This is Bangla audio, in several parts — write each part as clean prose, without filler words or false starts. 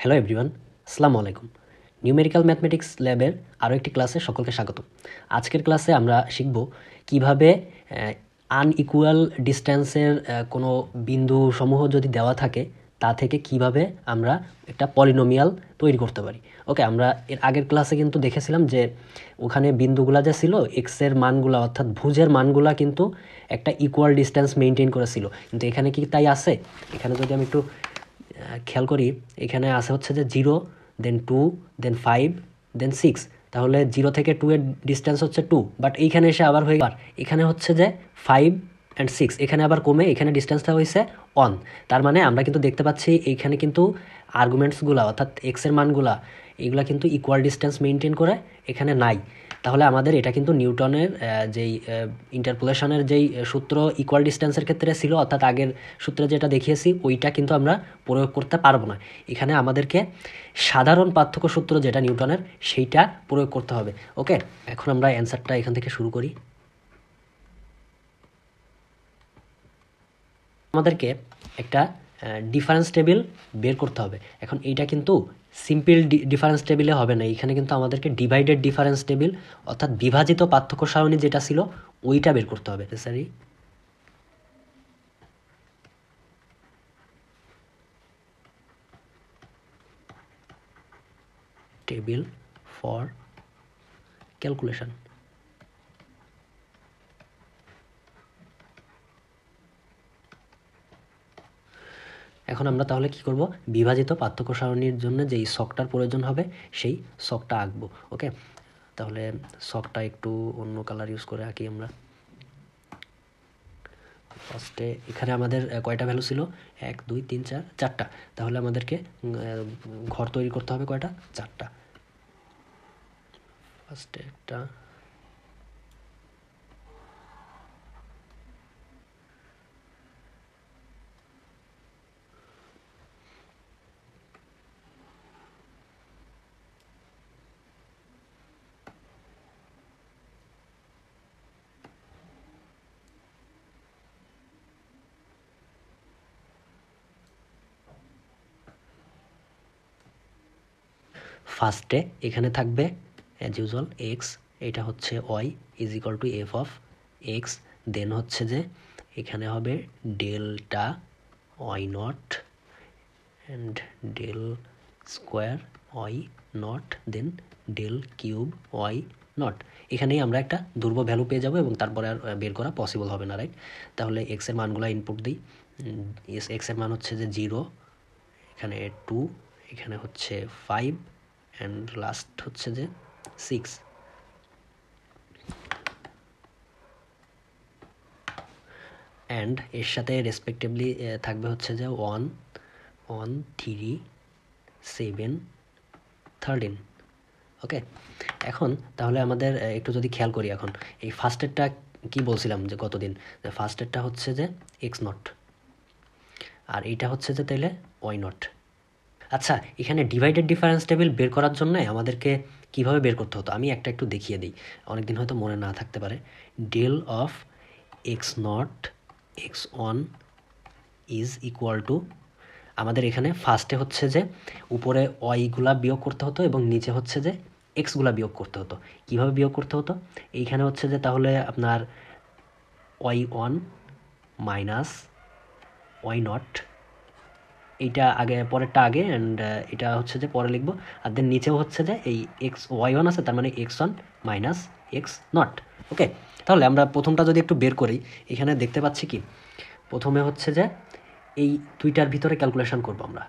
হ্যালো এভরিওয়ান, আসসালামু আলাইকুম। নিউমেরিক্যাল ম্যাথমেটিক্স ল্যাবের আরও একটি ক্লাসে সকলকে স্বাগত। আজকের ক্লাসে আমরা শিখব কিভাবে আনইকুয়াল ডিস্ট্যান্সের কোনো বিন্দু সমূহ যদি দেওয়া থাকে তা থেকে কিভাবে আমরা একটা পলিনোমিয়াল তৈরি করতে পারি। ওকে, আমরা এর আগের ক্লাসে কিন্তু দেখেছিলাম যে ওখানে বিন্দুগুলা যে ছিল এক্সের মানগুলা অর্থাৎ ভুজের মানগুলা কিন্তু একটা ইকুয়াল ডিস্ট্যান্স মেনটেন করেছিল, কিন্তু এখানে কি তাই আছে? এখানে যদি আমি একটু খেয়াল করি, এখানে আছে হচ্ছে যে 0, দেন 2, দেন 5, দেন 6। তাহলে 0 থেকে 2 এর ডিস্টেন্স হচ্ছে 2, বাট এইখানে এসে আবার হয়ে এখানে হচ্ছে যে 5 অ্যান্ড 6, এখানে আবার কমে এখানে ডিস্টেন্সটা হয়েছে 1। তার মানে আমরা কিন্তু দেখতে পাচ্ছি এইখানে কিন্তু আর্গুমেন্টসগুলো অর্থাৎ এক্সের মানগুলা এগুলা কিন্তু ইকুয়াল ডিস্টেন্স মেনটেন করে এখানে নাই। তাহলে আমাদের এটা কিন্তু নিউটনের যেই ইন্টারপোলেশনের যেই সূত্র ইকুয়াল ডিস্টেন্সের ক্ষেত্রে ছিল, অর্থাৎ আগের সূত্রে যেটা দেখিয়েছি ওইটা কিন্তু আমরা প্রয়োগ করতে পারবো না। এখানে আমাদেরকে সাধারণ পার্থক্য সূত্র যেটা নিউটনের সেইটা প্রয়োগ করতে হবে। ওকে, এখন আমরা অ্যান্সারটা এখান থেকে শুরু করি। আমাদেরকে একটা ডিফারেন্স টেবিল বের করতে হবে। এখন এইটা কিন্তু সিম্পল ডিফারেন্স টেবিলে হবে না, এখানে কিন্তু আমাদেরকে ডিভাইডেড ডিফারেন্স টেবিল অর্থাৎ বিভাজিত পার্থক্য সারণী যেটা ছিল ওইটা বের করতে হবে। Sorry, table for calculation. এখন আমরা তাহলে কি করব, বিভাজিত পার্থক্য সারণীর জন্য যেই ছকটার প্রয়োজন হবে সেই ছকটা আঁকবো। ওকে, তাহলে ছকটা একটু অন্য কালার ইউজ করে আঁকি আমরা। ফার্স্টে এখানে আমাদের কয়টা ভ্যালু ছিল? 1, 2, 3, 4, 4টা। তাহলে আমাদেরকে ঘর তৈরি করতে হবে কয়টা? 4টা। ফার্স্টে একটা, ফার্স্টে এখানে থাকবে অ্যাজ ইউজুয়াল এক্স, এটা হচ্ছে y is equal to f of x. Then হচ্ছে যে এখানে হবে delta y naught and del square y naught, then del cube y naught. এখানেই আমরা একটা ধ্রুব ভ্যালু পেয়ে যাবো এবং তারপরে আর বের করা পসিবল হবে না, রাইট? তাহলে এক্সের মানগুলো ইনপুট দিই। এক্সের মান হচ্ছে যে 0, এখানে 2, এখানে হচ্ছে 5 অ্যান্ড লাস্ট হচ্ছে যে 6। অ্যান্ড এর সাথে রেসপেক্টিভলি থাকবে হচ্ছে যে 1, 1, 3, 7, 13। ওকে, এখন তাহলে আমাদের একটু যদি খেয়াল করি, এখন এই ফার্স্টেরটা কি বলছিলাম যে গতদিন, ফার্স্টেরটা হচ্ছে যে এক্স নট আর এইটা হচ্ছে যে তাইলে ওয়াই নট। আচ্ছা, এখানে ডিভাইডেড ডিফারেন্স টেবিল বের করার জন্য আমাদেরকে কিভাবে বের করতে হতো আমি একটা একটু দেখিয়ে দিই, অনেকদিন হয়তো মনে না থাকতে পারে। Del of x not x one is equal to, আমাদের এখানে ফার্স্টে হচ্ছে যে উপরে ওয়াইগুলা বিয়োগ করতে হতো এবং নিচে হচ্ছে যে এক্সগুলা বিয়োগ করতে হতো। কিভাবে বিয়োগ করতে হতো? এইখানে হচ্ছে যে তাহলে আপনার y one minus y not, এইটা আগে পরেরটা আগে অ্যান্ড এটা হচ্ছে যে পরে লিখবো। আর দেন নিচেও হচ্ছে যে এই এক্স ওয়াই ওয়ান আছে, তার মানে x one minus x naught. Okay, তাহলে আমরা প্রথমটা যদি একটু বের করি, এখানে দেখতে পাচ্ছি কি প্রথমে হচ্ছে যে এই দুইটার ভিতরে ক্যালকুলেশন করব, আমরা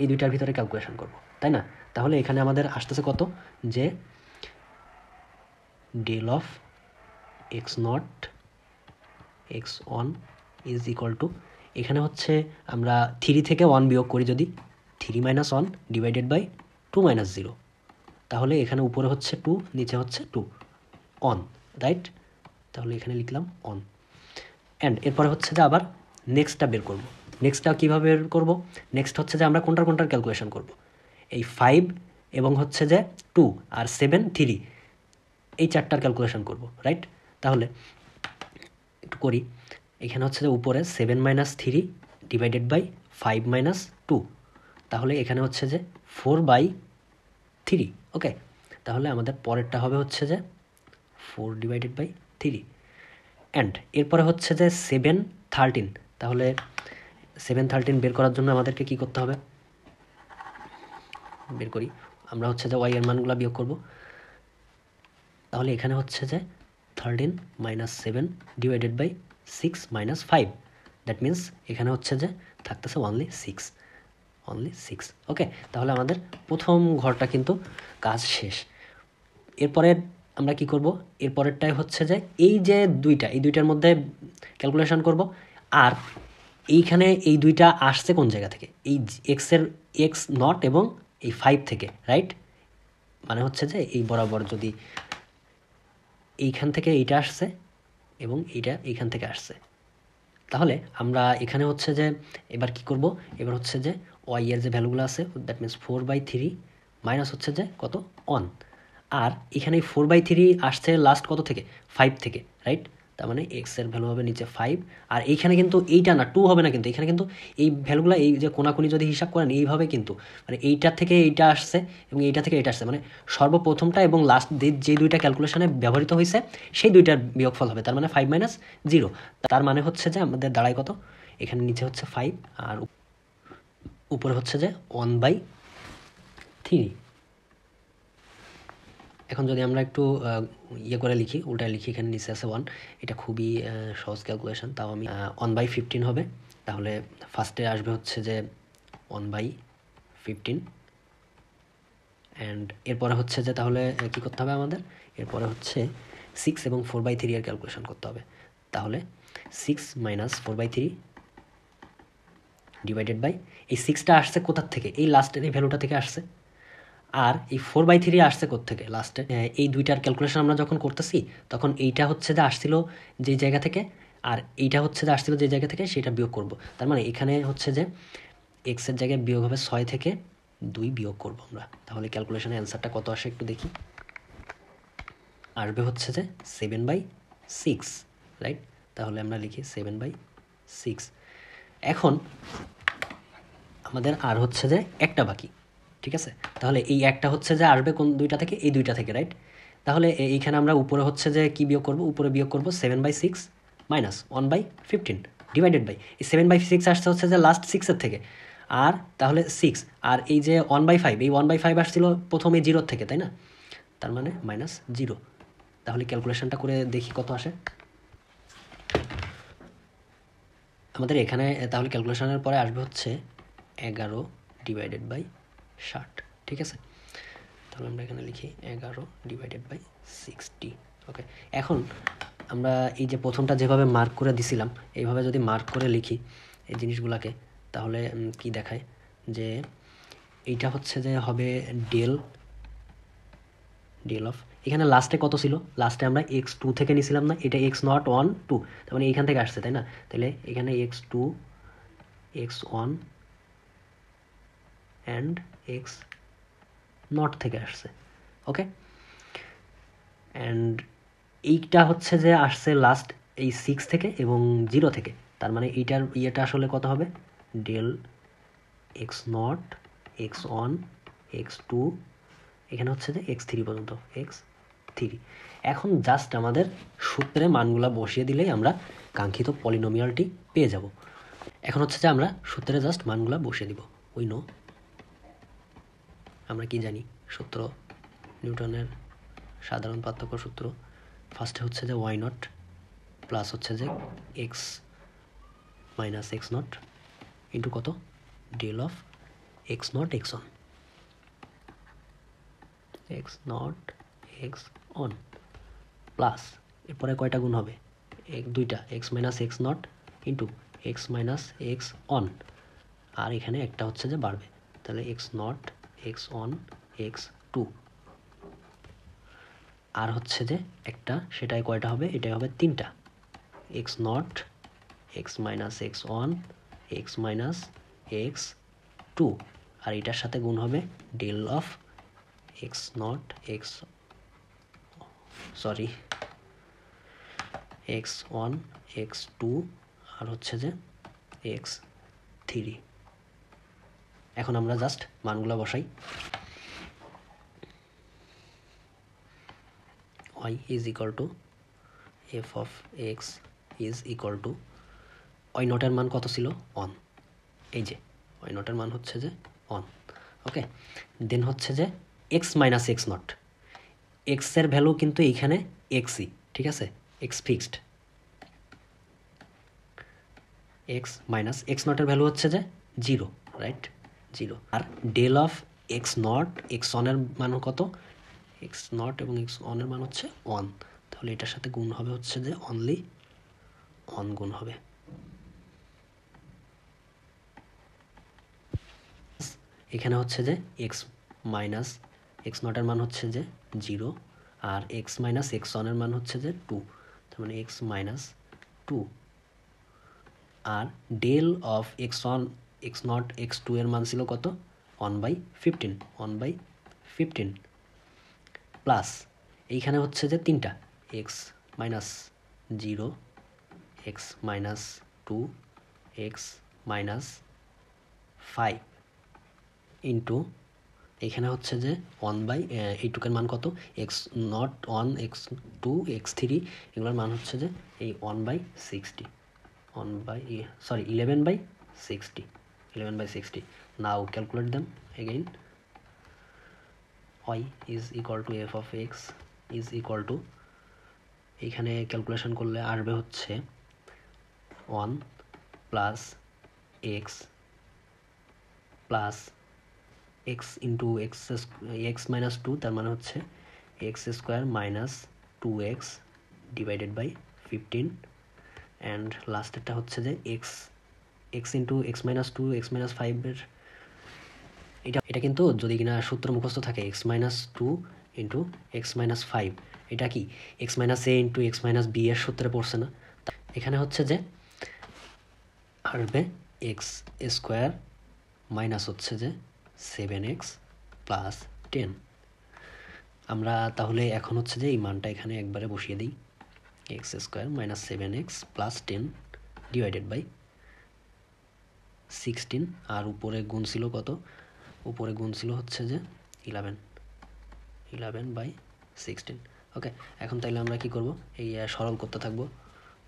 এই দুইটার ভিতরে ক্যালকুলেশন করব, তাই না? তাহলে এখানে আমাদের আসতেছে কত, যে del of x not x one is equal to, এখানে হচ্ছে আমরা 3 থেকে 1 বিয়োগ করি, যদি 3 মাইনাস 1 ডিভাইডেড বাই 2 মাইনাস 0, তাহলে এখানে উপরে হচ্ছে 2 নিচে হচ্ছে 2 অন, রাইট? তাহলে এখানে লিখলাম অন। অ্যান্ড এরপরে হচ্ছে যে আবার নেক্সটটা বের করব। নেক্সটটা কীভাবে বের করব? নেক্সট হচ্ছে যে আমরা কোনটার ক্যালকুলেশন করব, এই 5 এবং হচ্ছে যে 2 আর 7, 3 এই 4টার ক্যালকুলেশন করব, রাইট? তাহলে একটু করি, এখানে হচ্ছে যে উপরে 7 মাইনাস 3 ডিভাইডেড বাই 5 মাইনাস 2, তাহলে এখানে হচ্ছে যে 4/3। ওকে, তাহলে আমাদের পরেরটা হবে হচ্ছে যে 4/3। অ্যান্ড এরপরে হচ্ছে যে 7/13। তাহলে 7/13 বের করার জন্য আমাদেরকে কি করতে হবে, বের করি। আমরা হচ্ছে যে ওয়াই এর মানগুলো বিয়োগ করব। তাহলে এখানে হচ্ছে যে 13 - 7/6 - 5। দ্যাট মিন্স এখানে হচ্ছে যে থাকতেছে অনলি সিক্স। ওকে, তাহলে আমাদের প্রথম ঘরটা কিন্তু কাজ শেষ। এরপরে আমরা কি করব, এরপরেরটাই হচ্ছে যে এই যে এই দুইটার মধ্যে ক্যালকুলেশন করব। আর এইখানে এই দুইটা আসছে কোন জায়গা থেকে, এই এক্স নট এবং এই 5 থেকে, রাইট? মানে হচ্ছে যে এই বরাবর যদি এইখান থেকে এইটা আসছে এবং এইটা এইখান থেকে আসছে, তাহলে আমরা এখানে হচ্ছে যে এবার কি করব, এবার হচ্ছে যে ওয়াই এর যে ভ্যালুগুলো আছে, দ্যাট মিনস 4/3 মাইনাস হচ্ছে যে কত 1। আর এখানে 4/3 আসছে লাস্ট কত থেকে, 5 থেকে, রাইট? তার মানে এক্স এর ভ্যালু হবে নিচে 5। আর এইখানে কিন্তু এইটা না 2 হবে না, কিন্তু এখানে কিন্তু এই ভ্যালুগুলো এই যে কোনাকুনি যদি হিসাব করেন এইভাবে কিন্তু মানে এইটার থেকে এইটা আসছে এবং এইটা থেকে এইটা আসছে, মানে সর্বপ্রথমটা এবং লাস্ট যে দুইটা ক্যালকুলেশনে ব্যবহৃত হয়েছে সেই দুইটার বিয়োগফল হবে। তার মানে 5 - 0। তার মানে হচ্ছে যে আমাদের দাঁড়ায় কত, এখানে নিচে হচ্ছে 5 আর উপরে হচ্ছে যে 1/3। এখন যদি আমরা একটু ইয়ে করে লিখি, উল্টায় লিখি, এখানে নিচে আছে 1। এটা খুবই সহজ ক্যালকুলেশন, তাও আমি 1/15 হবে। তাহলে ফার্স্টে আসবে হচ্ছে যে 1/15। অ্যান্ড এরপরে হচ্ছে যে তাহলে কী করতে হবে আমাদের, এরপরে হচ্ছে 6 এবং 4/3 এর ক্যালকুলেশন করতে হবে। তাহলে 6 - 4/3 ডিভাইডেড বাই এই 6টা আসছে কোথার থেকে, এই লাস্টের এই ভ্যালুটা থেকে আসছে। আর এই 4/3 আসছে কোত্থেকে লাস্টে, এই দুইটার ক্যালকুলেশন আমরা যখন করতেছি তখন এইটা হচ্ছে যে আসছিল যে জায়গা থেকে, আর এইটা হচ্ছে যে আসছিল যে জায়গা থেকে, সেটা বিয়োগ করব। তার মানে এখানে হচ্ছে যে এক্সের জায়গায় বিয়োগ হবে 6 থেকে 2 বিয়োগ করব আমরা। তাহলে ক্যালকুলেশনের অ্যান্সারটা কত আসে একটু দেখি। আসবে হচ্ছে যে 7/6, রাইট? তাহলে আমরা লিখি 7/6। এখন আমাদের আর হচ্ছে যে একটা বাকি, ঠিক আছে? তাহলে এই একটা হচ্ছে যে আসবে কোন দুইটা থেকে, এই দুইটা থেকে, রাইট? তাহলে এইখানে আমরা উপরে হচ্ছে যে কি বিয়োগ করব, উপরে বিয়োগ করব 7/6 মাইনাস 1/15 ডিভাইডেড বাই এই 7/6 আসছে হচ্ছে যে লাস্ট 6-এর থেকে। আর তাহলে 6 আর এই যে 1/5, এই 1/5 আসছিল প্রথমে 0 থেকে, তাই না? তার মানে -0। তাহলে ক্যালকুলেশনটা করে দেখি কত আসে আমাদের এখানে। তাহলে ক্যালকুলেশনের পরে আসবে হচ্ছে 11 ডিভাইডেড বাই 60, ঠিক আছে? তাহলে আমরা এখানে লিখি 11 ডিভাইডেড বাই 60। ওকে, এখন আমরা এই যে প্রথমটা যেভাবে মার্ক করে দিছিলাম এইভাবে যদি মার্ক করে লিখি এই জিনিসগুলোকে, তাহলে কি দেখায় যে এইটা হচ্ছে যে হবে ডেল অফ, এখানে লাস্টে কত ছিল, লাস্টে আমরা x2 থেকে নিছিলাম না, এটা x0 1 2, তার মানে এইখান থেকে আসছে, তাই না? তাহলে এখানে x2 x1 অ্যান্ড x0 থেকে আসছে। ওকে, অ্যান্ড এইটা হচ্ছে যে আসছে লাস্ট এই 6 থেকে এবং 0 থেকে, তার মানে এইটার ইয়েটা আসলে কত হবে, ডেল x0 x1 x2 এখানে হচ্ছে যে x3 পর্যন্ত, x3। এখন জাস্ট আমাদের সূত্রে মানগুলা বসিয়ে দিলেই আমরা কাঙ্ক্ষিত পলিনোমিয়ালটি পেয়ে যাব। এখন হচ্ছে যে আমরা সূত্রে জাস্ট মানগুলা বসিয়ে দিব। উই নো, আমরা কি জানি সূত্র, নিউটনের সাধারণ পার্থক্য সূত্র। ফার্স্টে হচ্ছে যে y নট প্লাস হচ্ছে যে x minus x naught into কত, del of x0 x1 x0 x1 plus এরপরে কয়টা গুণ হবে, দুইটা x minus x0 into x minus x1, আর এখানে একটা হচ্ছে যে বাড়বে, তাহলে x0 x1 x2, আর হচ্ছে যে একটা, সেটাই কয়টা হবে, এটাই হবে 3টা, x0 x minus x1 x minus x2, আর এটার সাথে গুণ হবে del of x0 x1 x2 আর হচ্ছে যে x3। এখন আমরা জাস্ট মানগুলো বসাই। y is equal to f of x is equal to y নটের মান কত ছিল 1, এই যে y নটের মান হচ্ছে যে 1। ওকে, দেন হচ্ছে যে x minus x not, x এর ভ্যালু কিন্তু এইখানে এক্সই, ঠিক আছে, x fixed, x minus x নটের ভ্যালু হচ্ছে যে 0, রাইট, 0। আর del of x not x অনের মান কত, এক্স নট এবং এক্স অনের মান হচ্ছে 1, তাহলে এটার সাথে গুণ হবে হচ্ছে যে অনলি 1 গুণ হবে। এখানে হচ্ছে যে এক্স মাইনাস এক্স নটের মান হচ্ছে যে 0, আর এক্স মাইনাস এক্স ওয়ানের মান হচ্ছে যে 2, তার মানে এক্স মাইনাস 2, আর del of x one x not x two এর মান ছিল কত 1/15 প্লাস এইখানে হচ্ছে যে তিনটা x minus 0, x minus 2, x minus 5 into এখানে হচ্ছে যে 1 এইটুকের মান কত এক্স নট 1 এক্স 2 এক্স 3 এগুলোর মান হচ্ছে যে এই 1/60, 11/60। Now calculate them again. y is equal to f of x is equal to এইখানে ক্যালকুলেশন করলে আসবে হচ্ছে 1 plus x plus x into x minus 2, তার মানে হচ্ছে x square minus 2x divided by 15, and লাস্টেরটা হচ্ছে যে x into x minus 2 x minus 5-এর এটা কিন্তু যদি কিনা সূত্র মুখস্থ থাকে x minus 2 into x minus 5, এটা কি x minus a into x minus b এর সূত্রে পড়ছে না। এখানে হচ্ছে যে আসবে এক্স স্কোয়ার মাইনাস হচ্ছে যে 7x প্লাস 10। আমরা তাহলে এখন হচ্ছে যে এই মানটা এখানে একবারে বসিয়ে দিই, x square minus 7x plus 10 divided by 16, আর উপরে গুণ ছিল কত, উপরে গুণ ছিল হচ্ছে যে 11/16। ওকে, এখন তাইলে আমরা কি করব, এই সরল করতে থাকবো,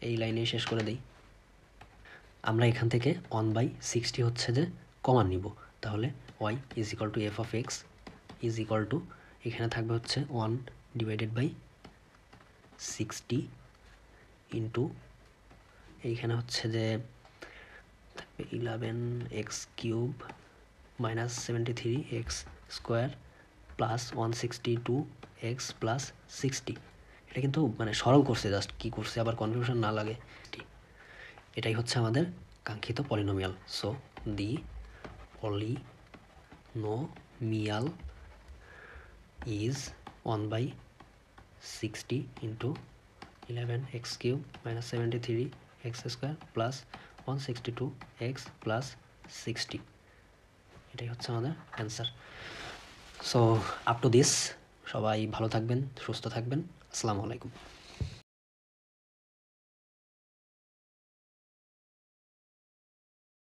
এই লাইনে শেষ করে দিই। আমরা এখান থেকে 1/60 হচ্ছে যে কমান নিব, তাহলে y is equal to f of x is equal to এখানে থাকবে হচ্ছে 1/60 ইন্টু এইখানে হচ্ছে যে থাকবে 11x³ minus 73x square plus 162x plus 60। এটা কিন্তু মানে সরল করছে, জাস্ট কি করছে আবার কনফিউশন না লাগে, এটাই হচ্ছে আমাদের কাঙ্ক্ষিত polynomial. So the polynomial is 1/60 into 11x³ minus 73x square plus 162x plus 60, এটাই হচ্ছে আমাদের answer. So up to this, সবাই ভালো থাকবেন, সুস্থ থাকবেন, আসসালামু আলাইকুম।